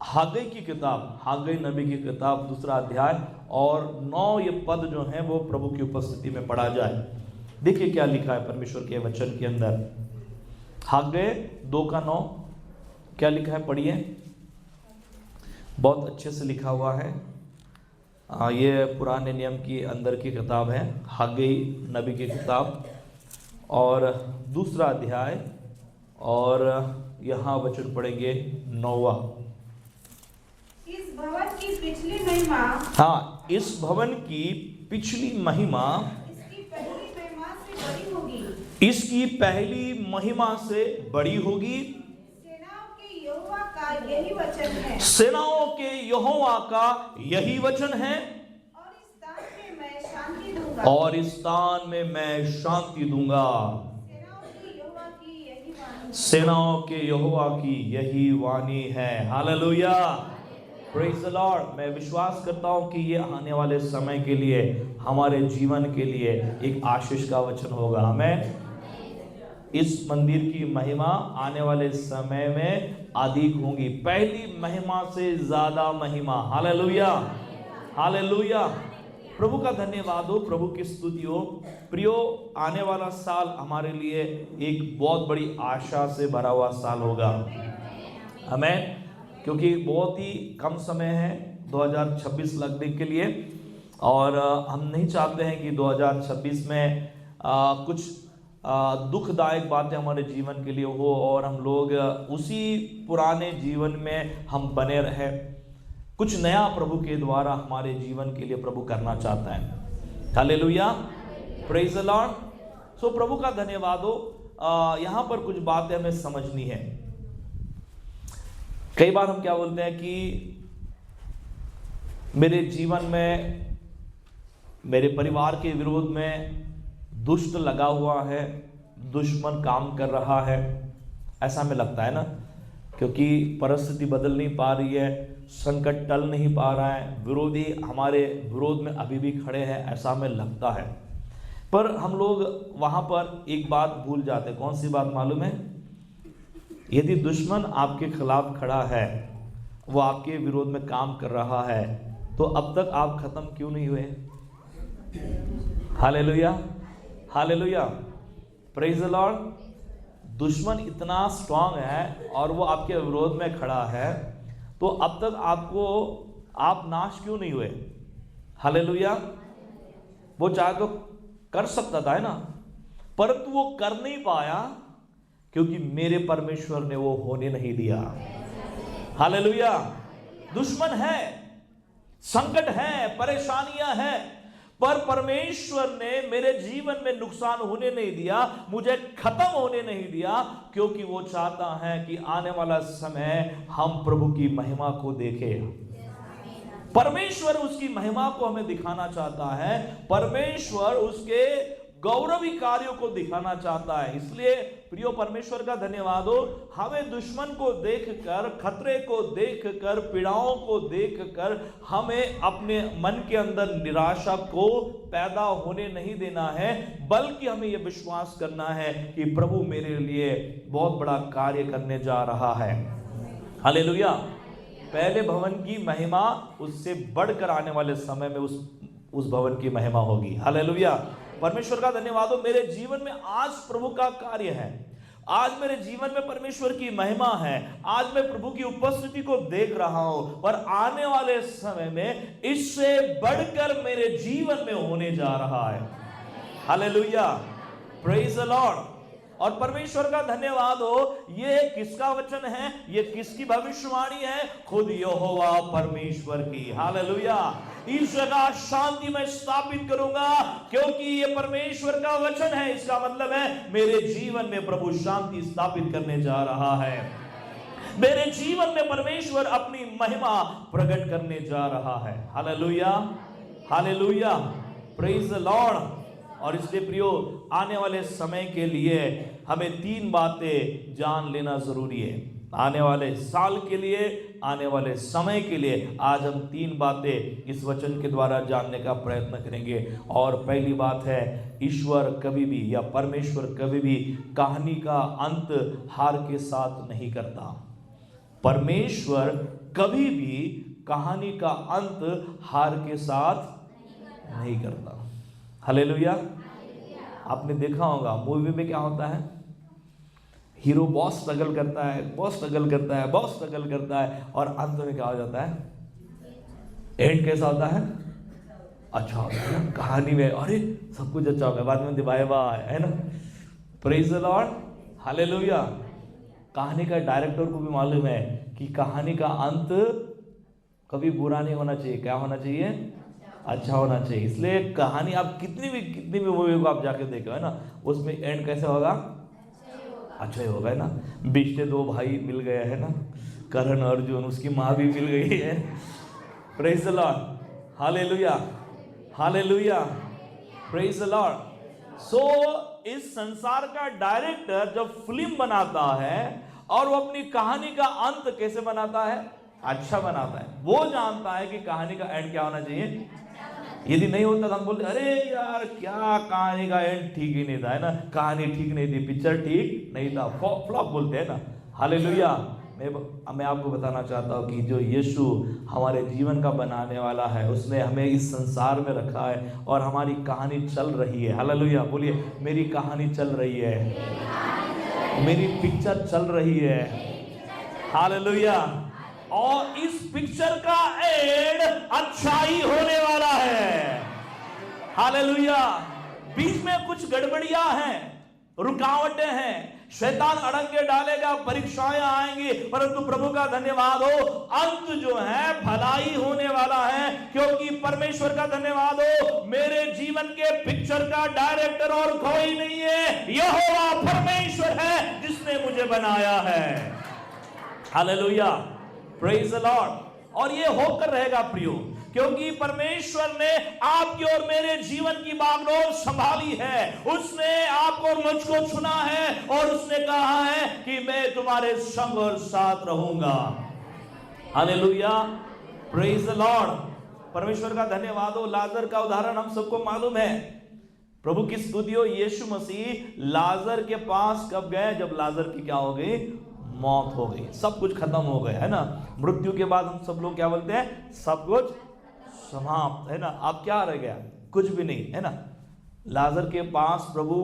हागै की किताब, हागै नबी की किताब 2 अध्याय और 9 ये पद जो हैं वो प्रभु की उपस्थिति में पढ़ा जाए। देखिए क्या लिखा है परमेश्वर के वचन के अंदर। हागै 2:9 क्या लिखा है, पढ़िए। बहुत अच्छे से लिखा हुआ है। ये पुराने नियम की अंदर की किताब है, हागै नबी की किताब और 2 अध्याय और यहाँ वचन पढ़ेंगे 9वां। इस भवन की पिछली महिमा, हाँ, इस भवन की पिछली महिमा इसकी पहली महिमा से बड़ी होगी। इसकी पहली महिमा से बड़ी होगी। सेनाओं के यहोवा का यही वचन है। सेनाओं के यहोवा का यही वचन है। और इस स्थान में मैं शांति दूंगा। और इस स्थान में मैं शांति दूंगा। सेनाओं के यहोवा की यही वाणी। सेनाओं के यहोवा की यही वाणी है। Hallelujah, praise the Lord. मैं विश्वास करता हूं कि ये आने वाले समय के लिए, हमारे जीवन के लिए एक आशीष का वचन होगा। हमें इस मंदिर की महिमा आने वाले समय में अधिक होगी, पहली महिमा से ज्यादा महिमा। Hallelujah, hallelujah. प्रभु का धन्यवाद हो, प्रभु की स्तुति हो। प्रियो, आने वाला साल हमारे लिए एक बहुत बड़ी आशा से भरा हुआ साल होगा। हमें, क्योंकि बहुत ही कम समय है 2026 लगने के लिए, और हम नहीं चाहते हैं कि 2026 में कुछ दुखदायक बातें हमारे जीवन के लिए हो और हम लोग उसी पुराने जीवन में हम बने रहे। कुछ नया प्रभु के द्वारा हमारे जीवन के लिए प्रभु करना चाहता है। Hallelujah, praise the lord. So प्रभु का धन्यवाद हो। यहाँ पर कुछ बातें हमें समझनी है। कई बार हम क्या बोलते हैं कि मेरे जीवन में, मेरे परिवार के विरोध में दुष्ट लगा हुआ है, दुश्मन काम कर रहा है, ऐसा हमें लगता है ना, क्योंकि परिस्थिति बदल नहीं पा रही है, संकट टल नहीं पा रहा है, विरोधी हमारे विरोध में अभी भी खड़े हैं, ऐसा हमें लगता है। पर हम लोग वहाँ पर एक बात भूल जाते हैं। कौन सी बात मालूम है? यदि दुश्मन आपके खिलाफ खड़ा है, वो आपके विरोध में काम कर रहा है, तो अब तक आप खत्म क्यों नहीं हुए? Hallelujah, hallelujah, praise the Lord. दुश्मन इतना स्ट्रांग है और वो आपके विरोध में खड़ा है, तो अब तक आप नाश क्यों नहीं हुए? हालेलुया। वो चाहे तो कर सकता था, है ना, परंतु वो कर नहीं पाया क्योंकि मेरे परमेश्वर ने वो होने नहीं दिया। हालेलुया। दुश्मन है, संकट है, परेशानियां हैं, पर परमेश्वर ने मेरे जीवन में नुकसान होने नहीं दिया, मुझे खत्म होने नहीं दिया, क्योंकि वो चाहता है कि आने वाला समय हम प्रभु की महिमा को देखें। परमेश्वर उसकी महिमा को हमें दिखाना चाहता है, परमेश्वर उसके गौरवी कार्यों को दिखाना चाहता है। इसलिए प्रियो, परमेश्वर का धन्यवाद हो, हमें दुश्मन को देखकर, खतरे को देखकर, पीड़ाओं को देखकर हमें अपने मन के अंदर निराशा को पैदा होने नहीं देना है, बल्कि हमें यह विश्वास करना है कि प्रभु मेरे लिए बहुत बड़ा कार्य करने जा रहा है। हालेलुया। पहले भवन की महिमा उससे बढ़कर आने वाले समय में उस भवन की महिमा होगी। हालेलुया। परमेश्वर का धन्यवाद हो। मेरे जीवन में आज प्रभु का कार्य है, आज मेरे जीवन में परमेश्वर की महिमा है, आज मैं प्रभु की उपस्थिति को देख रहा हूं, और आने वाले समय में इससे बढ़कर मेरे जीवन में होने जा रहा है। Hallelujah, praise the Lord. और परमेश्वर का धन्यवाद हो। ये किसका वचन है? ये किसकी भविष्यवाणी है? खुद यहोवा परमेश्वर की। हालेलुया। इस जगह शांति में स्थापित करूंगा, क्योंकि ये परमेश्वर का वचन है। इसका मतलब है मेरे जीवन में प्रभु शांति स्थापित करने जा रहा है, मेरे जीवन में परमेश्वर अपनी महिमा प्रकट करने जा रहा है। Hallelujah, hallelujah, praise the Lord. और इसलिए प्रियो, आने वाले समय के लिए हमें 3 बातें जान लेना जरूरी है। आने वाले साल के लिए, आने वाले समय के लिए आज हम 3 बातें इस वचन के द्वारा जानने का प्रयत्न करेंगे। और पहली बात है, ईश्वर कभी भी या परमेश्वर कभी भी कहानी का अंत हार के साथ नहीं करता। परमेश्वर कभी भी कहानी का अंत हार के साथ नहीं करता। हालेलुया। आपने देखा होगा मूवी में क्या होता है, हीरो बहुत स्ट्रगल करता है, बहुत स्ट्रगल करता है, बहुत स्ट्रगल करता है, और अंत में क्या हो जाता है, एंड कैसा होता है, अच्छा होता है ना। कहानी में अरे सब कुछ अच्छा होगा, बाद में दिवाए बाय, है ना। Praise the lord, hallelujah. कहानी का डायरेक्टर को भी मालूम है कि कहानी का अंत कभी बुरा नहीं होना चाहिए, क्या होना चाहिए, अच्छा होना चाहिए। इसलिए कहानी आप कितनी भी मूवी को आप जाके देखो, है ना, उसमें एंड कैसे होगा, अच्छा ही होगा, है ना। बीच से दो भाई मिल गए, है ना, करण अर्जुन, उसकी माँ भी मिल गई है। Praise the lord, hallelujah, hallelujah, praise the lord. So इस संसार का डायरेक्टर जब फिल्म बनाता है और वो अपनी कहानी का अंत कैसे बनाता है, अच्छा बनाता है। वो जानता है कि कहानी का एंड क्या होना चाहिए। यदि नहीं होता तो हम बोलते अरे यार क्या कहानी का एंड ठीक ही नहीं था, है ना, कहानी ठीक नहीं थी, पिक्चर ठीक नहीं था, फ्लॉप बोलते हैं ना। हालेलुया। मैं आपको बताना चाहता हूँ कि जो यीशु हमारे जीवन का बनाने वाला है, उसने हमें इस संसार में रखा है और हमारी कहानी चल रही है। हालेलुया। बोलिए मेरी कहानी चल रही है, मेरी पिक्चर चल रही है। हालेलुया। और इस पिक्चर का एंड अच्छा ही होने वाला है। हालेलुया। बीच में कुछ गड़बड़ियां हैं, रुकावटें हैं, शैतान अड़ंगे डालेगा, परीक्षाएं आएंगी, परंतु प्रभु का धन्यवाद हो, अंत जो है भलाई होने वाला है। क्योंकि परमेश्वर का धन्यवाद हो, मेरे जीवन के पिक्चर का डायरेक्टर और कोई नहीं है, यहोवा परमेश्वर है जिसने मुझे बनाया है। Hallelujah, praise the Lord. और ये होकर रहेगा प्रियो, क्योंकि परमेश्वर ने आपकी और मेरे जीवन की बागडोर संभाली है। उसने आपको और मुझको चुना है और उसने कहा है कि मैं तुम्हारे संग और साथ रहूंगा। Hallelujah, praise the Lord. परमेश्वर का धन्यवाद हो। लाजर का उदाहरण हम सबको मालूम है। प्रभु की स्तुति हो, यीशु मसीह लाजर के पास कब गए, जब लाजर की क्या हो गई, मौत हो गई, सब कुछ खत्म हो गया, है ना। मृत्यु के बाद हम सब लोग क्या बोलते हैं, सब कुछ समाप्त, है ना। अब क्या रह गया, कुछ भी नहीं, है ना। लाजर के पास प्रभु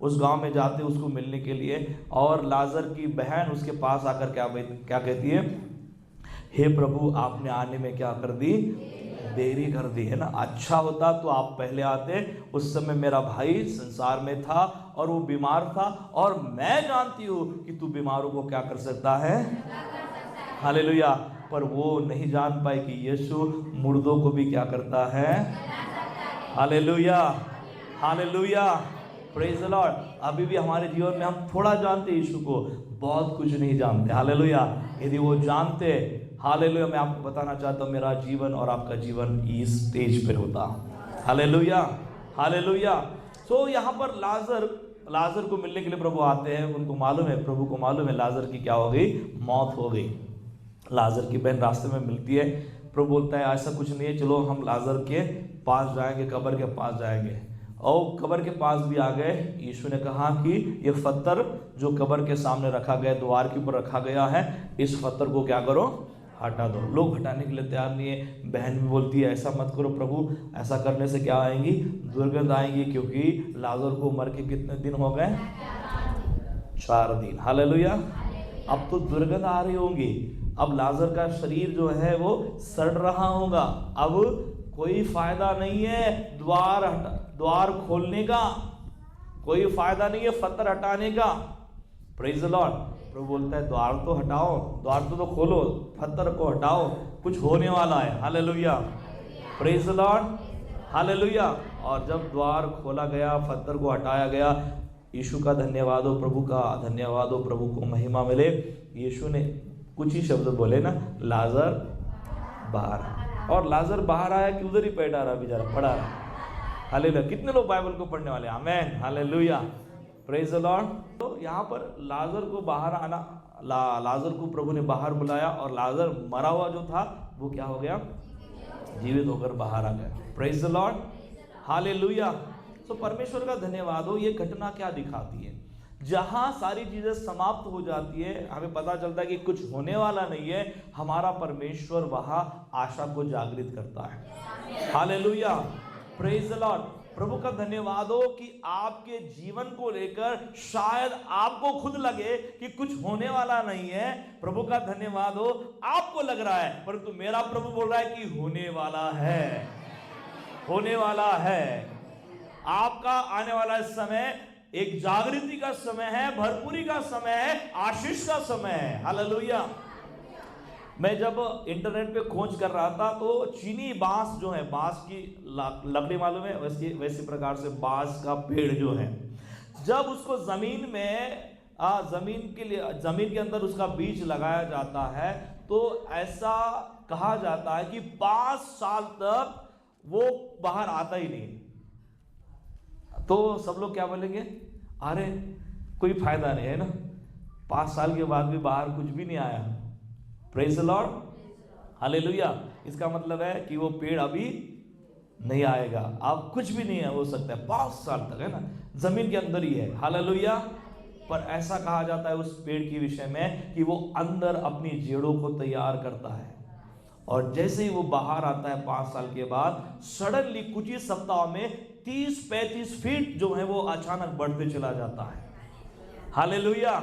उस गांव में जाते उसको मिलने के लिए, और लाजर की बहन उसके पास आकर क्या कहती है, हे प्रभु आपने आने में क्या कर दी, देरी कर दी, है ना। अच्छा होता तो आप पहले आते। उस समय मेरा भाई संसार में था और वो बीमार था, और मैं जानती हूँ कि तू बीमारों को क्या कर सकता है। हालेलुया। पर वो नहीं जान पाए कि यीशु मुर्दों को भी क्या करता है। Hallelujah, hallelujah, praise the Lord. अभी भी हमारे जीवन में हम थोड़ा जानते यीशु को, बहुत कुछ नहीं जानते। हालेलुया। यदि वो जानते, हालेलुया, मैं आपको बताना चाहता हूँ मेरा जीवन और आपका जीवन इस स्टेज पे होता। Hallelujah, hallelujah. सो यहाँ पर लाजर को मिलने के लिए प्रभु आते हैं। उनको मालूम है, प्रभु को मालूम है लाजर की क्या हो गई, मौत हो गई। लाजर की बहन रास्ते में मिलती है। प्रभु बोलता है ऐसा कुछ नहीं है, चलो हम लाजर के पास जाएंगे, कब्र के पास जाएंगे। और कब्र के पास भी आ गए। यीशु ने कहा कि ये पत्थर जो कब्र के सामने रखा गया, द्वार के ऊपर रखा गया है, इस पत्थर को क्या करो, हटा दो। लोग हटाने के लिए तैयार नहीं है। बहन भी बोलती है ऐसा मत करो प्रभु, ऐसा करने से क्या आएंगी, दुर्गंध आएंगी, क्योंकि लाजर को मर के कितने दिन हो गए, 4 दिन। हालेलुया। अब तो दुर्गंध आ रही होंगी, अब लाजर का शरीर जो है वो सड़ रहा होगा। अब कोई फायदा नहीं है द्वार खोलने का, कोई फायदा नहीं है पत्थर हटाने का। Praise the lord. प्रभु बोलता है द्वार तो हटाओ, द्वार तो खोलो, पत्थर को हटाओ, कुछ होने वाला है। Hallelujah, praise the lord, hallelujah. और जब द्वार खोला गया, पत्थर को हटाया गया, यीशु का धन्यवाद हो, प्रभु का धन्यवाद हो, प्रभु को महिमा मिले। यीशु ने कुछ ही शब्द बोले ना, लाजर बाहर। और लाजर बाहर आया कि उधर ही बैठा रहा बेचारा, पड़ा रहा। हालेलुया। कितने लोग बाइबल को पढ़ने वाले, आमेन, हालेलुया, प्रेज द लॉर्ड। तो यहाँ पर लाजर को बाहर आना, लाजर को प्रभु ने बाहर बुलाया, और लाजर मरा हुआ जो था वो क्या हो गया, जीवित होकर बाहर आ गया। Praise the lord, hallelujah. तो परमेश्वर का धन्यवाद हो। ये घटना क्या दिखाती है, जहां सारी चीजें समाप्त हो जाती है, हमें पता चलता है कि कुछ होने वाला नहीं है, हमारा परमेश्वर वहां आशा को जागृत करता है। Hallelujah, praise the lord. प्रभु का धन्यवाद हो कि आपके जीवन को लेकर शायद आपको खुद लगे कि कुछ होने वाला नहीं है, प्रभु का धन्यवाद हो, आपको लग रहा है, परंतु मेरा प्रभु बोल रहा है कि होने वाला है, होने वाला है। आपका आने वाला समय एक जागृति का समय है, भरपूरी का समय है, आशीष का समय है। हालेलुया। मैं जब इंटरनेट पे खोज कर रहा था तो चीनी बांस जो है, बांस की लकड़ी मालूम है, वैसे प्रकार से बांस का पेड़ जो है, जब उसको जमीन में जमीन के अंदर उसका बीज लगाया जाता है तो ऐसा कहा जाता है कि 5 साल तक वो बाहर आता ही नहीं। तो सब लोग क्या बोलेंगे, अरे कोई फायदा नहीं है ना, 5 साल के बाद भी बाहर कुछ भी नहीं आया। Praise the lord, hallelujah. इसका मतलब है कि वो पेड़ अभी नहीं आएगा, अब कुछ भी नहीं हो सकता है 5 साल तक, है ना, जमीन के अंदर ही है। हालेलुया। पर ऐसा कहा जाता है उस पेड़ के विषय में कि वो अंदर अपनी जड़ों को तैयार करता है, और जैसे ही वो बाहर आता है 5 साल के बाद, सडनली कुछ ही सप्ताह में 30-35 फीट जो है वो अचानक बढ़ते चला जाता है। Hallelujah,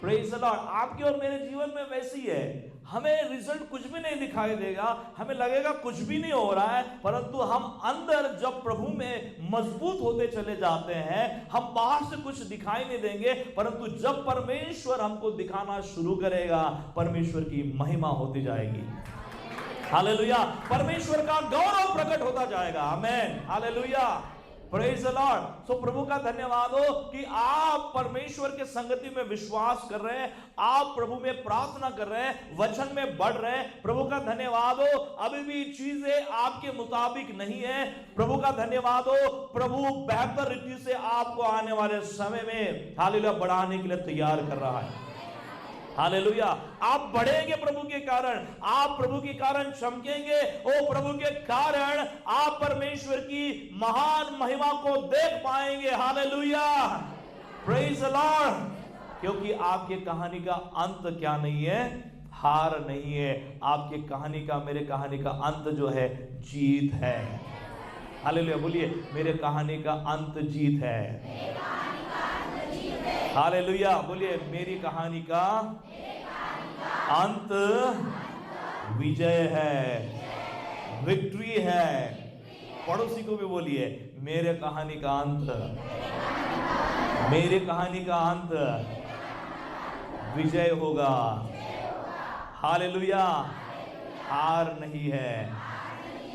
praise the Lord. आपके और मेरे जीवन में वैसी है, हमें रिजल्ट कुछ भी नहीं दिखाई देगा, हमें लगेगा कुछ भी नहीं हो रहा है, परंतु हम अंदर जब प्रभु में मजबूत होते चले जाते हैं, हम बाहर से कुछ दिखाई नहीं देंगे, परंतु जब परमेश्वर हमको दिखाना शुरू करेगा, परमेश्वर की महिमा होती जाएगी। हालेलुया, परमेश्वर का गौरव प्रकट होता जाएगा। आमेन, hallelujah, praise the lord. So प्रभु का धन्यवाद हो कि आप परमेश्वर के संगति में विश्वास कर रहे हैं, आप प्रभु में प्रार्थना कर रहे हैं, वचन में बढ़ रहे हैं। प्रभु का धन्यवाद हो, अभी भी चीजें आपके मुताबिक नहीं है, प्रभु का धन्यवाद हो, प्रभु बेहतर रीति से आपको आने वाले समय में हालेलुया बढ़ाने के लिए तैयार कर रहा है। हालेलुया, आप बढ़ेंगे प्रभु के कारण, आप प्रभु के कारण चमकेंगे, ओ प्रभु के कारण आप परमेश्वर की महान महिमा को देख पाएंगे। Hallelujah, praise the Lord. क्योंकि आपके कहानी का अंत क्या नहीं है, हार नहीं है, आपके कहानी का, मेरे कहानी का अंत जो है जीत है। हालेलुया, बोलिए मेरे कहानी का अंत जीत है। हालेलुया, बोलिए मेरी कहानी का अंत विजय है, विक्ट्री है। पड़ोसी को भी बोलिए मेरे कहानी का अंत, मेरे कहानी का अंत विजय होगा। हालेलुया, हार नहीं है।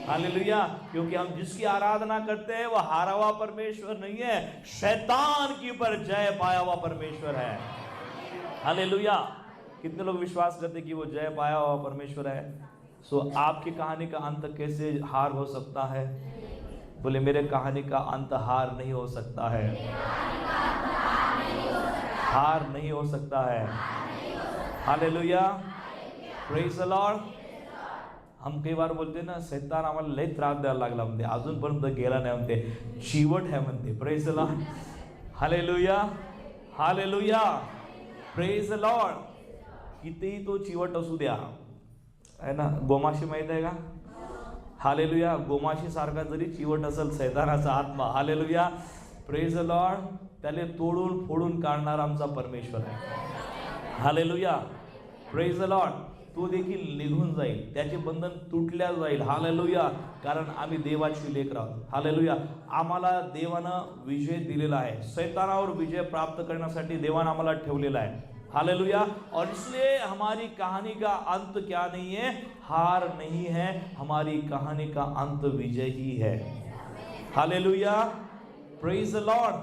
हालेलुया, क्योंकि हम जिसकी आराधना करते हैं वह हारा हुआ परमेश्वर नहीं है, शैतान के ऊपर जय पाया हुआ परमेश्वर है। हालेलुया, कितने लोग विश्वास करते हैं कि वो जय पाया हुआ परमेश्वर है। सो आपकी कहानी का अंत कैसे हार हो सकता है? बोले मेरे कहानी का अंत हार नहीं हो सकता है, हार नहीं हो सकता है। Hallelujah, praise the Lord. हम कई बार बोलते ना, शैतान आम्हाला लय त्रास द्यायला लागला म्हणते, अजूनपर्यंत गेला नाही म्हणते, चिवट है म्हणते। Praise the lord, hallelujah, hallelujah, praise the Lord. कितीही तो चिवट असू द्या, है ना, गोमाशी माहित आहे का? हालेलुया, गोमाशी सारखा जरी चिवट असेल शैतानाचा आत्मा, हालेलुया, प्रेज द लॉर्ड, त्याला तोडून फोडून काढणार आमचा परमेश्वर आहे। Hallelujah, praise the Lord. तो देखील निघून जाईल, त्याचे बंधन तुटल्या जाईल। हालेलुया, कारण आम्ही देवाची लेकरं आहोत। हालेलुया, आम्हाला देवानं विजय दिलेला आहे, शैतानावर विजय प्राप्त करण्यासाठी देवानं आम्हाला ठेवलेला आहे। हालेलुया, और इसलिए हमारी कहानी का अंत क्या नहीं है, हार नहीं है, हमारी कहानी का अंत विजय ही है। Hallelujah, praise the lord.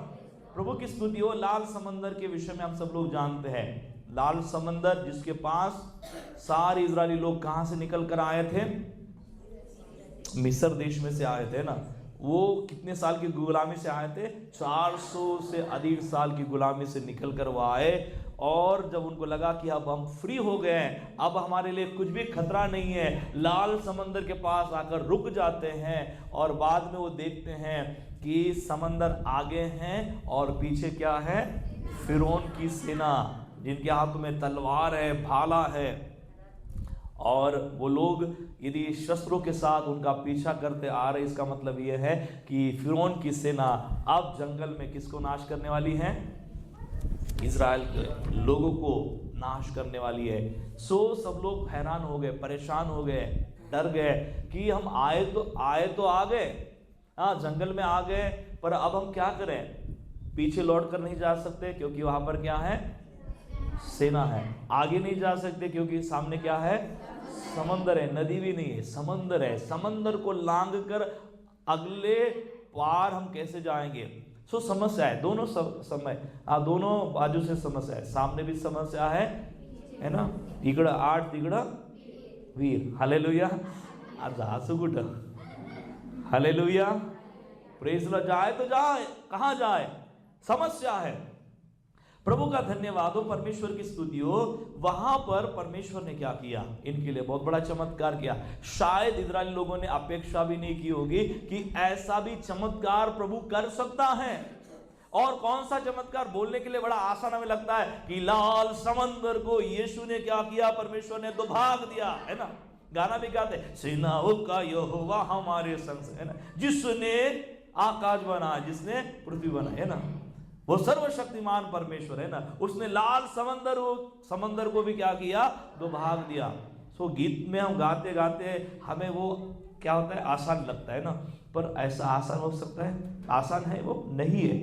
प्रभु की स्तुति हो। लाल समंदर के विषय में हम सब लोग जानते हैं, लाल समंदर जिसके पास सारे इजरायली लोग कहां से निकल कर आए थे, मिस्र देश में से आए थे ना। वो कितने साल की गुलामी से आए थे? 400 से अधिक साल की गुलामी से निकल कर वो आए, और जब उनको लगा कि अब हम फ्री हो गए हैं, अब हमारे लिए कुछ भी खतरा नहीं है, लाल समंदर के पास आकर रुक जाते हैं, और बाद में वो देखते हैं कि समंदर आगे हैं और पीछे क्या है, फिरौन की सेना, जिनके हाथ में तलवार है, भाला है, और वो लोग यदि शस्त्रों के साथ उनका पीछा करते आ रहे, इसका मतलब ये है कि फिरौन की सेना अब जंगल में किसको नाश करने वाली है? इज़राइल के लोगों को नाश करने वाली है। सब लोग हैरान हो गए, परेशान हो गए, डर गए कि हम आए तो आ गए, हाँ जंगल में आ गए, पर अब हम क्या करें? पीछे लौट कर नहीं जा सकते क्योंकि वहां पर क्या है? सेना है। आगे नहीं जा सकते क्योंकि सामने क्या है? समंदर है। नदी भी नहीं है, समंदर है। समंदर को लांग कर अगले पार हम कैसे जाएंगे? समस्या है दोनों दोनों बाजू से समस्या है। सामने भी समस्या है ना? तिगड़ा आठ तिगड़ा वीर, हालेलुया। आज असं कुठं? Hallelujah, praise the Lord. जाए तो जाए, कहाँ जाए? समस्या है। प्रभु का धन्यवाद हो, परमेश्वर की स्तुति हो। वहां पर परमेश्वर ने क्या किया? इनके लिए बहुत बड़ा चमत्कार किया। शायद इजरायली लोगों ने अपेक्षा भी नहीं की होगी कि ऐसा भी चमत्कार प्रभु कर सकता है। और कौन सा चमत्कार? बोलने के लिए बड़ा आसान हमें लगता है कि लाल समंदर को यीशु ने क्या किया? परमेश्वर ने दो भाग दिया, है ना? गाना भी गाते, सेनाओं का यहोवा हमारे संग, है ना? जिसने आकाश बना, जिसने पृथ्वी बना, है ना? वो सर्वशक्तिमान परमेश्वर है ना? उसने लाल समंदर को भी क्या किया? दो भाग दिया। गीत में हम गाते गाते हमें वो क्या होता है? आसान लगता है ना, पर ऐसा आसान हो सकता है? आसान है वो? नहीं है।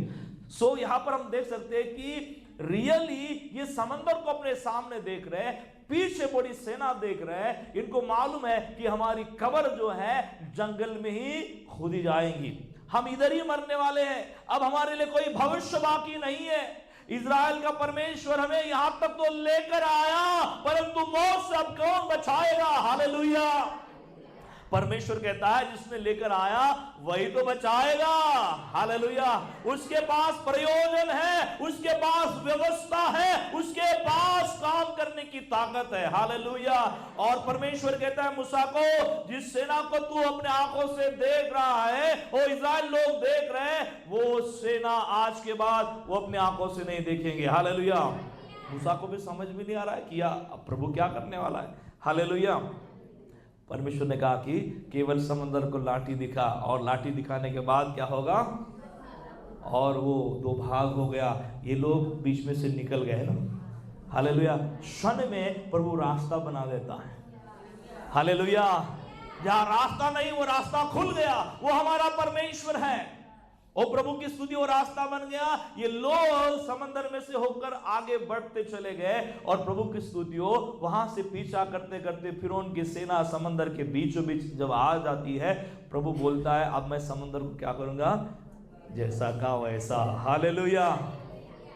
यहाँ पर हम देख सकते हैं कि रियली ये समंदर को अपने सामने देख रहे हैं, पीछे बड़ी सेना देख रहे हैं। इनको मालूम है कि हमारी कब्र जो है जंगल में ही खोदी जाएंगी, हम इधर ही मरने वाले हैं, अब हमारे लिए कोई भविष्य बाकी नहीं है। इज़राइल का परमेश्वर हमें यहां तक तो लेकर आया, परंतु मौत से अब कौन बचाएगा? हालेलुया। परमेश्वर कहता है जिसने लेकर आया वही तो बचाएगा। हालेलुया। उसके पास प्रयोजन है, उसके पास व्यवस्था है, उसके पास काम करने की ताकत है। हालेलुया। और परमेश्वर कहता है मूसा को, जिस सेना को तू अपने आंखों से देख रहा है, वो इज़राइल लोग देख रहे हैं, वो सेना आज के बाद वो अपने आंखों से नहीं देखेंगे। हालेलुया। मूसा को भी समझ में नहीं आ रहा है कि प्रभु क्या करने वाला है। हालेलुया। परमेश्वर ने कहा कि केवल समंदर को लाठी दिखा, और लाठी दिखाने के बाद क्या होगा? और वो दो भाग हो गया, ये लोग बीच में से निकल गए ना। हालेलुया। क्षण में प्रभु रास्ता बना देता है। हालेलुया। जहां रास्ता नहीं वो रास्ता खुल गया, वो हमारा परमेश्वर है। ओ प्रभु की स्तुति, वो रास्ता बन गया। ये लोग समंदर में से होकर आगे बढ़ते चले गए, और प्रभु की स्तुति हो, वहां से पीछा करते करते फिरौन की सेना समंदर के बीचों बीच जब आ जाती है, प्रभु बोलता है अब मैं समंदर को क्या करूंगा? जैसा का वैसा। हालेलुया।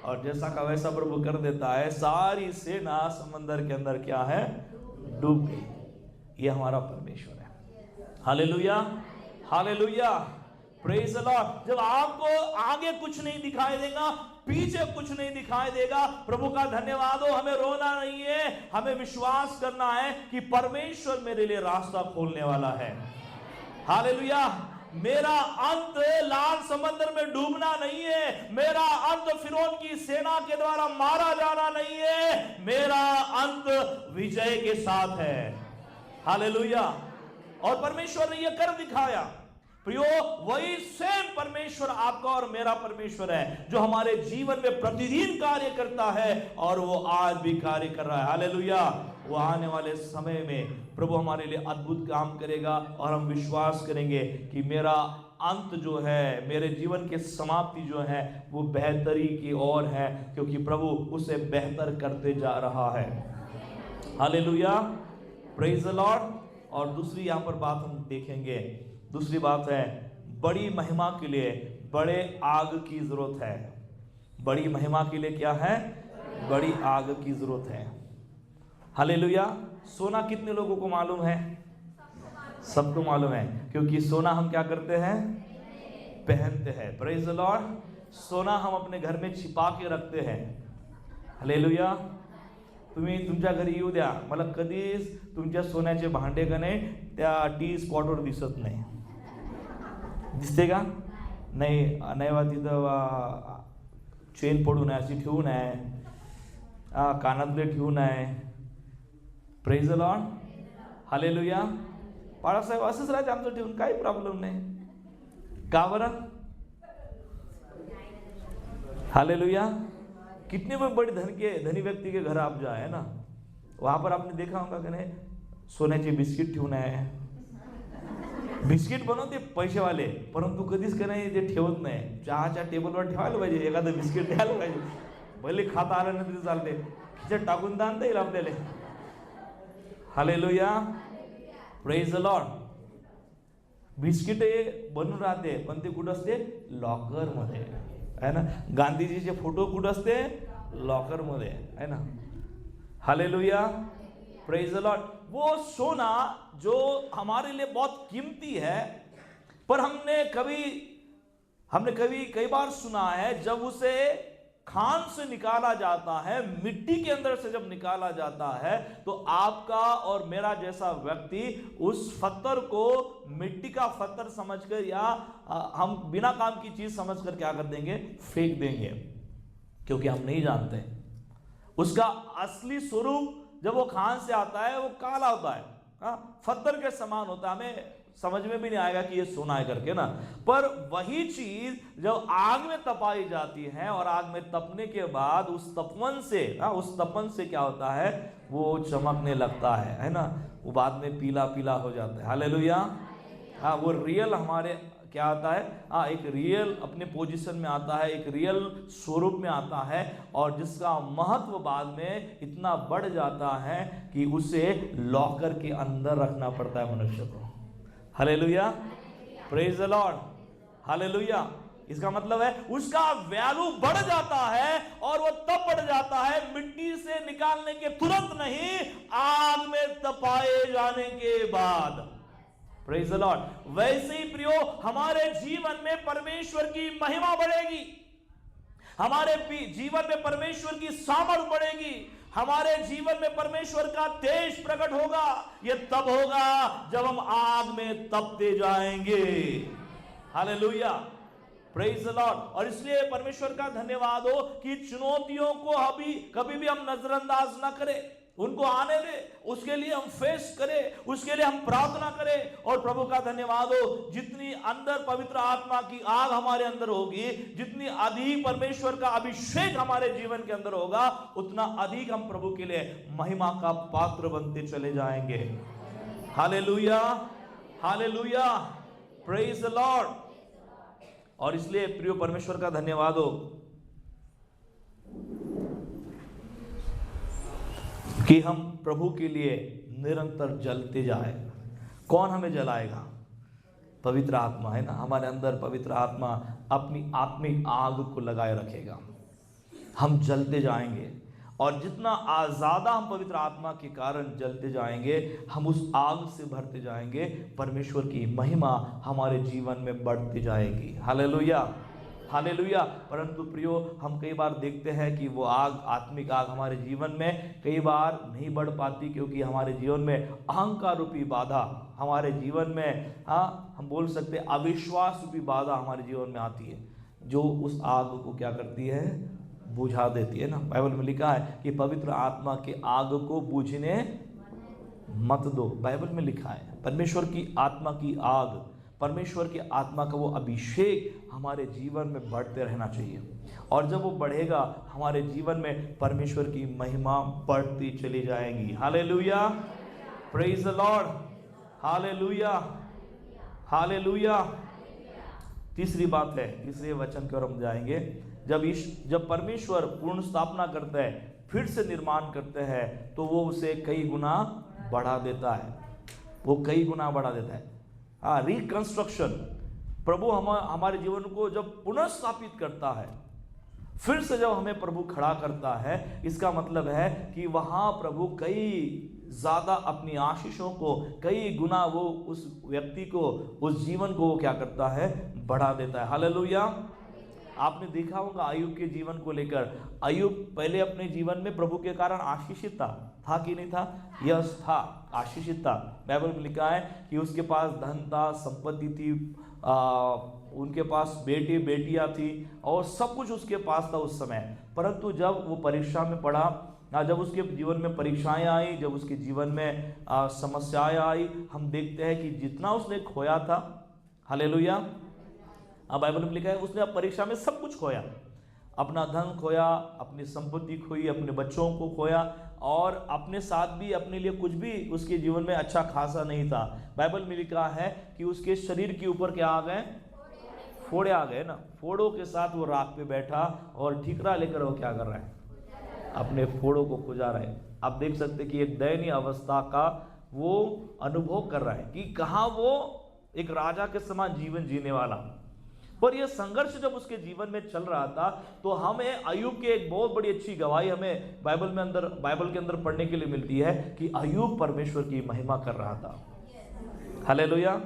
और जैसा का वैसा प्रभु कर देता है। सारी सेना समंदर के अंदर क्या है? डूब गई। ये हमारा परमेश्वर है। Hallelujah, hallelujah, praise the Lord. जब आपको आगे कुछ नहीं दिखाई देगा, पीछे कुछ नहीं दिखाई देगा, प्रभु का धन्यवाद हो। हमें रोना नहीं है, हमें विश्वास करना है कि परमेश्वर मेरे लिए रास्ता खोलने वाला है। हालेलुया। मेरा अंत लाल समंदर में डूबना नहीं है, मेरा अंत फिरौन की सेना के द्वारा मारा जाना नहीं है, मेरा अंत विजय के साथ है। हालेलुया। और परमेश्वर ने यह कर दिखाया। प्रियो, वही सेम परमेश्वर आपका और मेरा परमेश्वर है, जो हमारे जीवन में प्रतिदिन कार्य करता है, और वो आज भी कार्य कर रहा है। हालेलुया। वो आने वाले समय में प्रभु हमारे लिए अद्भुत काम करेगा, और हम विश्वास करेंगे कि मेरा अंत जो है, मेरे जीवन की समाप्ति जो है, वो बेहतरी की ओर है, क्योंकि प्रभु उसे बेहतर करते जा रहा है। Hallelujah, praise the Lord. और दूसरी यहाँ पर बात हम देखेंगे, दूसरी बात है, बड़ी महिमा के लिए बड़े आग की जरूरत है। बड़ी महिमा के लिए क्या है? बड़ी आग की जरूरत है। हालेलुया। सोना कितने लोगों को मालूम है? सबको मालूम है, क्योंकि सोना हम क्या करते हैं? पहनते हैं। Praise the Lord. सोना हम अपने घर में छिपा के रखते हैं। हालेलुया। तुम्ही तुमच्या घरी येऊ द्या, मला कधीच तुमच्या सोन्याचे भांडे का नाही त्या टी स्पॉटवर दिसत नाही। दिसते का? नाही, नाही वा तिथं चेन पडून आहे, अशी ठेवून आहे, कानातले ठेवून आहे. Praise the lord, hallelujah. Balasaheb असंच राहते आमचं ठेवून, काही प्रॉब्लेम नाही. का बरं? हालेलुया. कितने भी बड़ी धनी व्यक्ति के घर आप जाए ना, वहां पर आपने देखा होगा कि नाही, सोन्याचे बिस्किट ठेवून आहे. बिस्किट बनवते पैसेवाले, परंतु कधीच का नाही ते ठेवत नाही. चहाच्या टेबलवर ठेवायला पाहिजे, एखादं बिस्किट द्यायला पाहिजे. भले खाता आलं नाही तरी चालते, खिच्यात टाकून तर आणता येईल आपल्याला. Hallelujah, praise the Lord. Biscuit बनून राहते, पण ते कुठं असते? लॉकर मध्ये, है ना. गांधीजीचे फोटो कुठं असते? लॉकर मध्ये, है ना. Hallelujah, praise the Lord. वो सोना जो हमारे लिए बहुत कीमती है, पर हमने कई बार सुना है, जब उसे खान से निकाला जाता है, मिट्टी के अंदर से जब निकाला जाता है, तो आपका और मेरा जैसा व्यक्ति उस पत्थर को मिट्टी का पत्थर समझकर या हम बिना काम की चीज समझकर क्या कर देंगे? फेंक देंगे, क्योंकि हम नहीं जानते उसका असली स्वरूप. जब वो खान से आता है वो काला होता है, पत्थर के समान होता है, हमें समझ में भी नहीं आएगा कि ये सोना है करके ना. पर वही चीज जब आग में तपाई जाती है और आग में तपने के बाद उस तपन से क्या होता है? वो चमकने लगता है ना. वो बाद में पीला पीला हो जाता है. हालेलुया. वो रियल हमारे क्या आता है? एक रियल अपने पोजीशन में आता है, एक रियल स्वरूप में आता है, और जिसका महत्व बाद में इतना बढ़ जाता है कि उसे लॉकर के अंदर रखना पड़ता है मनुष्य को. Hallelujah, praise the lord, hallelujah. इसका मतलब है उसका वैल्यू बढ़ जाता है, और वो तब बढ़ जाता है मिट्टी से निकालने के तुरंत नहीं, आग में तपाए जाने के बाद. Praise the Lord. वैसे ही प्रियो, हमारे जीवन में परमेश्वर की महिमा बढ़ेगी, हमारे जीवन में परमेश्वर की सामर्थ बढ़ेगी, हमारे जीवन में परमेश्वर का तेज प्रकट होगा. यह तब होगा जब हम आग में तपते जाएंगे. Hallelujah, praise the Lord. और इसलिए परमेश्वर का धन्यवाद हो कि चुनौतियों को कभी भी हम नजरअंदाज ना करें, उनको आने दे, उसके लिए हम फेस करें, उसके लिए हम प्रार्थना करें. और प्रभु का धन्यवाद हो, जितनी अंदर पवित्र आत्मा की आग हमारे अंदर होगी, जितनी अधिक परमेश्वर का अभिषेक हमारे जीवन के अंदर होगा, उतना अधिक हम प्रभु के लिए महिमा का पात्र बनते चले जाएंगे. Hallelujah, hallelujah, praise the Lord. और इसलिए प्रिय परमेश्वर का धन्यवाद हो कि हम प्रभु के लिए निरंतर जलते जाए. कौन हमें जलाएगा? पवित्र आत्मा, है ना. हमारे अंदर पवित्र आत्मा अपनी आत्मिक आग को लगाए रखेगा. हम जलते जाएंगे, और जितना ज़्यादा हम पवित्र आत्मा के कारण जलते जाएंगे, हम उस आग से भरते जाएंगे, परमेश्वर की महिमा हमारे जीवन में बढ़ती जाएगी. Hallelujah, hallelujah. परंतु प्रियो, हम कई बार देखते हैं कि वो आग, आत्मिक आग हमारे जीवन में कई बार नहीं बढ़ पाती, क्योंकि हमारे जीवन में अहंकार रूपी बाधा हमारे जीवन में, हम बोल सकते हैं अविश्वास रूपी बाधा हमारे जीवन में आती है, जो उस आग को क्या करती है? बुझा देती है ना. बाइबल में लिखा है कि पवित्र आत्मा के आग को बुझने मत दो. बाइबल में लिखा है परमेश्वर की आत्मा की आग, परमेश्वर की आत्मा का वो अभिषेक हमारे जीवन में बढ़ते रहना चाहिए. और जब वो बढ़ेगा, हमारे जीवन में परमेश्वर की महिमा बढ़ती चली जाएगी. Hallelujah, praise the lord, hallelujah, hallelujah. तीसरी बात है, तीसरे वचन की ओर हम जाएंगे. जब परमेश्वर पूर्ण स्थापना करता है, फिर से निर्माण करते हैं, तो वो उसे कई गुना बढ़ा देता है. वो कई गुना बढ़ा देता है. रिकंस्ट्रक्शन, प्रभु हमारे जीवन को जब पुनर्स्थापित करता है, फिर से जब हमें प्रभु खड़ा करता है, इसका मतलब है कि वहां प्रभु कई ज्यादा अपनी आशीषों को, कई गुना वो उस व्यक्ति को, उस जीवन को क्या करता है? बढ़ा देता है. हालेलुया. आपने देखा होगा अय्यूब के जीवन को लेकर, अय्यूब पहले अपने जीवन में प्रभु के कारण आशीषित था कि नहीं था? यस था, आशीषित था। बाइबल में लिखा है कि उसके पास धन था, संपत्ति थी, उनके पास बेटे बेटियां थी और सब कुछ उसके पास था उस समय। परंतु जब वो परीक्षा में पड़ा, जब उसके जीवन में परीक्षाएं आई, जब उसके जीवन में समस्याएं आई, हम देखते हैं कि जितना उसने खोया था, हालेलुया, बाइबल में लिखा है उसने अब परीक्षा में सब कुछ खोया, अपना धन खोया, अपनी संपत्ति खोई, अपने बच्चों को खोया और अपने साथ भी अपने लिए कुछ भी उसके जीवन में अच्छा खासा नहीं था। बाइबल में लिखा है कि उसके शरीर के ऊपर क्या आ गए? फोड़े आ गए ना। फोड़ों के साथ वो राख पे बैठा और ठीकरा लेकर वो क्या कर रहा है? अपने फोड़ों को खुजा रहा है। आप देख सकते कि एक दयनीय अवस्था का वो अनुभव कर रहा है कि कहाँ वो एक राजा के समान जीवन जीने वाला। पर यह संघर्ष जब उसके जीवन में चल रहा था तो हमें अय्यूब की एक बहुत बड़ी अच्छी गवाही हमें बाइबल के अंदर पढ़ने के लिए मिलती है कि अय्यूब परमेश्वर की महिमा कर रहा था। Hallelujah,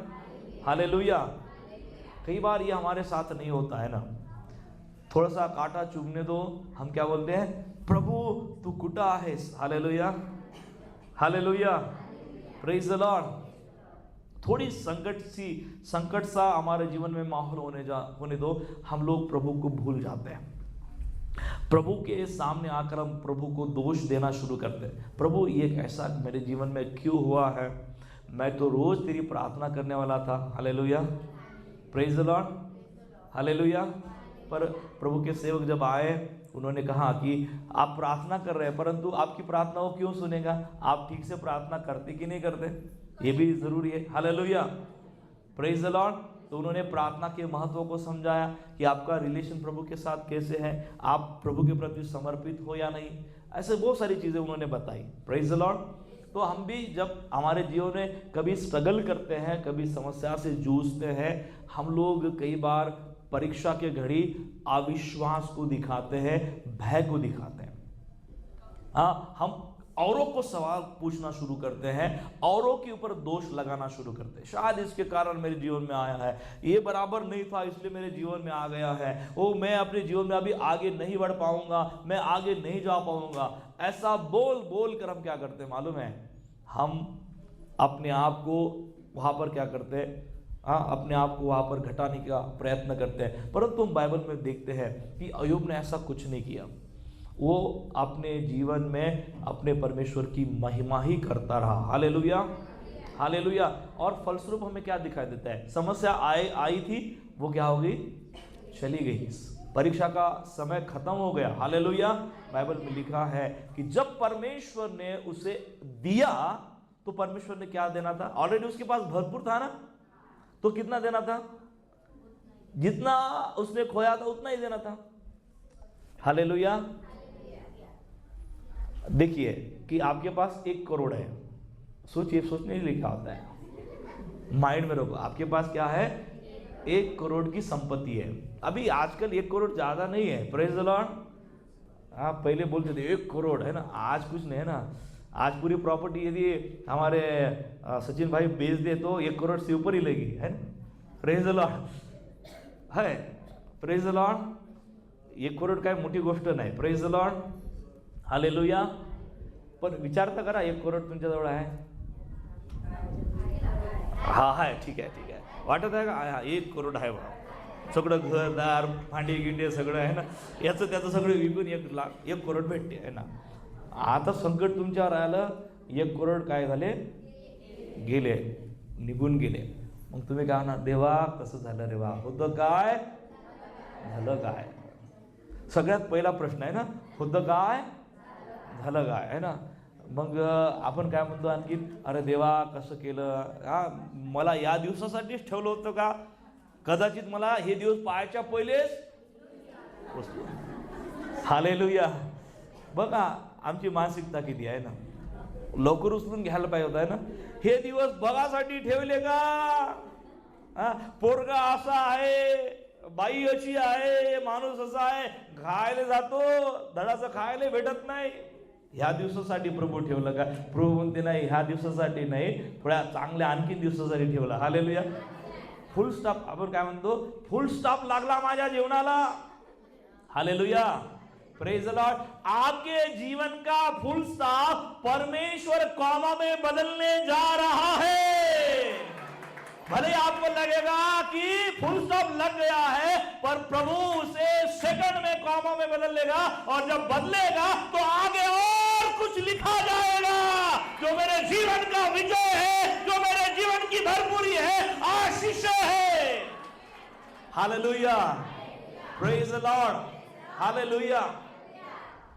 hallelujah. कई बार ये हमारे साथ नहीं होता है ना, थोड़ा सा कांटा चुभने दो, हम क्या बोलते हैं? प्रभु तू कुटा है। Hallelujah, hallelujah, praise the Lord. थोड़ी संकट सा हमारे जीवन में माहौल होने दो, हम लोग प्रभु को भूल जाते हैं। प्रभु के सामने आकर हम प्रभु को दोष देना शुरू करते हैं। प्रभु ये ऐसा मेरे जीवन में क्यों हुआ है? मैं तो रोज तेरी प्रार्थना करने वाला था। Hallelujah, praise the lord, hallelujah. पर प्रभु के सेवक जब आए, उन्होंने कहा कि आप प्रार्थना कर रहे हैं, परंतु आपकी प्रार्थना वो क्यों सुनेगा? आप ठीक से प्रार्थना करते कि नहीं करते? ये भी जरूरी है। Hallelujah, praise the Lord. तो उन्होंने प्रार्थना के महत्व को समझाया कि आपका रिलेशन प्रभु के साथ कैसे है, आप प्रभु के प्रति समर्पित हो या नहीं, ऐसे बहुत सारी चीजें उन्होंने बताई। Praise the Lord. तो हम भी जब हमारे जीवन में कभी स्ट्रगल करते हैं, कभी समस्या से जूझते हैं, हम लोग कई बार परीक्षा के घड़ी अविश्वास को दिखाते हैं, भय को दिखाते हैं। हम औरों को सवाल पूछना शुरू करते हैं, औरों के ऊपर दोष लगाना शुरू करते हैं। शायद इसके कारण मेरे जीवन में आया है, ये बराबर नहीं था इसलिए मेरे जीवन में आ गया है, ओ मैं अपने जीवन में अभी आगे नहीं बढ़ पाऊंगा, मैं आगे नहीं जा पाऊंगा। ऐसा बोल बोल कर हम क्या करते हैं मालूम है? हम अपने आप को वहां पर क्या करते हैं? अपने आप को वहां पर घटाने का प्रयत्न करते हैं। परंतु हम बाइबल में देखते हैं कि अय्यूब ने ऐसा कुछ नहीं किया। वो अपने जीवन में अपने परमेश्वर की महिमा ही करता रहा। Hallelujah, hallelujah. और फलस्वरूप हमें क्या दिखाई देता है? समस्या आई थी, वो क्या हो गई? चली गई। परीक्षा का समय खत्म हो गया। हालेलुया। बाइबल में लिखा है कि जब परमेश्वर ने उसे दिया तो परमेश्वर ने क्या देना था? ऑलरेडी उसके पास भरपूर था ना, तो कितना देना था? जितना उसने खोया था उतना ही देना था। हालेलुया। देखिए कि आपके पास 1 करोड़ है, सोचने लिखा होता है, माइंड में रखो। आपके पास क्या है? 1 करोड़ की संपत्ति है। अभी आजकल 1 करोड़ ज्यादा नहीं है। Praise the Lord. आप पहले बोलते थे 1 करोड़ है ना, आज कुछ नहीं है ना। आज पूरी प्रॉपर्टी यदि हमारे सचिन भाई बेच दे तो 1 करोड़ से ऊपर ही लेगी, है ना। प्रेज द लॉर्ड है, प्रेज द लॉर्ड। 1 करोड़ काय मोठी गोष्ट नाही। Praise the lord, hallelujah. पण विचार तर करा, 1 करोड तुमच्याजवळ आहे? हा आहे, ठीक आहे, वाटत आहे का? 1 करोड आहे बा, सगळं घरदार भांडी गिंडे सगळं आहे ना, याचं त्याचं सगळं विकून 1 करोड भेटते आहे ना। आता संकट तुमच्यावर आलं, 1 करोड काय झाले? गेले, निघून गेले। मग तुम्ही काय म्हणा? देवा कसं झालं रे बा, होतं काय? झालं काय? सगळ्यात पहिला प्रश्न आहे ना, होतं काय? झालं काय, आहे ना। मग आपण काय म्हणतो आणखी? अरे देवा कसं केलं? मला या दिवसासाठीच ठेवलं होतं का? कदाचित मला हे दिवस पाहायच्या पहिलेच वस्तू। हालेलुया। बघा आमची मानसिकता किती आहे ना, लवकर उचलून घ्यायला पाहिजे होता, आहे ना। हे दिवस बघासाठी ठेवले का? पोरगा असा आहे, बाई अशी आहे, माणूस असा आहे, खायला जातो धडाचं खायला भेटत नाही, ह्या दिवसासाठी प्रभू ठेवलं का? प्रभू म्हणते नाही, ह्या दिवसासाठी नाही, थोड्या चांगल्या आणखी दिवसासाठी ठेवलं। हालेलुया। फुल स्टॉप, आपण काय म्हणतो? फुल स्टॉप लागला माझ्या जीवनाला। Hallelujah, praise the Lord. आपके जीवन का फुल स्टॉप परमेश्वर कॉमा में बदलने जा रहा है। भले आपको लगेगा कि फुल स्टॉप लग गया है, पर प्रभु उसे सेकंड में कॉमा में बदल लेगा, और जब बदलेगा तो आगे और कुछ लिखा जाएगा। जो मेरे जीवन का विजय है, जो मेरे जीवन की भरपूरी है, आशीष है। Hallelujah, praise the lord, hallelujah.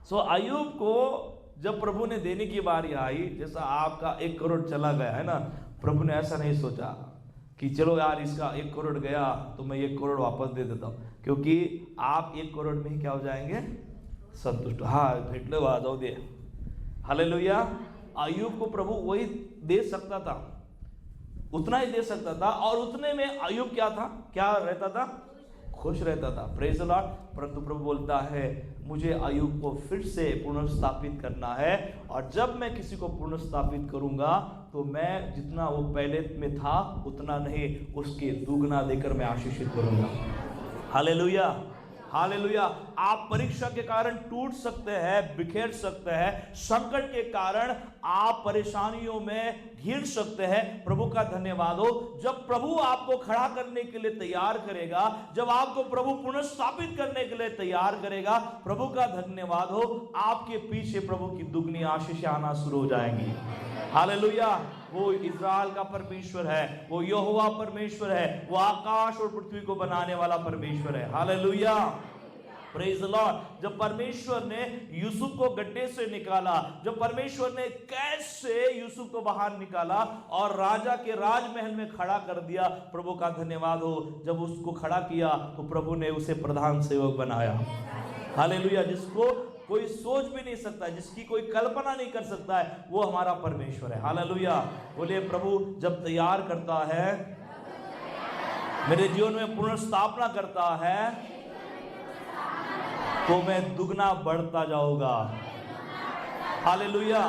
So अय्यूब को जब प्रभु ने देने की बारी आई, जैसा आपका 1 करोड़ चला गया है ना, प्रभु ने ऐसा नहीं सोचा कि चलो यार इसका 1 करोड़ गया तो मैं 1 करोड़ वापस दे देता हूं, क्योंकि आप 1 करोड़ में ही क्या हो जाएंगे, संतुष्ट। हाँ भेट लो, आ जाओ दे। हालेलुया। अय्यूब को प्रभु वही दे सकता था, उतना ही दे सकता था, और उतने में अय्यूब क्या था, क्या रहता था, खुश रहता था। Praise the Lord. परंतु प्रभु बोलता है मुझे अय्यूब को फिर से पुनर्स्थापित करना है, और जब मैं किसी को पुनर्स्थापित करूंगा तो मैं जितना वो पहले में था उतना नहीं, उसके दुगना देकर मैं आशीषित करूंगा। Hallelujah, hallelujah. आप परीक्षा के कारण टूट सकते हैं, बिखेर सकते हैं, संकट के कारण आप परेशानियों में घिर सकते हैं। प्रभु का धन्यवाद हो, जब प्रभु आपको खड़ा करने के लिए तैयार करेगा, जब आपको प्रभु पुनर्स्थापित करने के लिए तैयार करेगा, प्रभु का धन्यवाद हो, आपके पीछे प्रभु की दुगनी आशीष आना शुरू हो जाएंगी। हालेलुया। वो इज़राइल का परमेश्वर है, वो यहोवा परमेश्वर है, वो आकाश और पृथ्वी को बनाने वाला परमेश्वर है। Hallelujah, praise the Lord. जब परमेश्वर ने यूसुफ को गड्ढे से निकाला, जब परमेश्वर ने कैद से यूसुफ को बाहर निकाला और राजा के राजमहल में खड़ा कर दिया, प्रभु का धन्यवाद हो, जब उसको खड़ा किया तो प्रभु ने उसे प्रधान सेवक बनाया। हालेलुया। जिसको कोई सोच भी नहीं सकता, जिसकी कोई कल्पना नहीं कर सकता है, वो हमारा परमेश्वर है। हालेलुया। बोले प्रभु जब तैयार करता है, मेरे जीवन में पुनर्स्थापना करता है, तो मैं दुगना बढ़ता जाऊंगा। हालेलुया।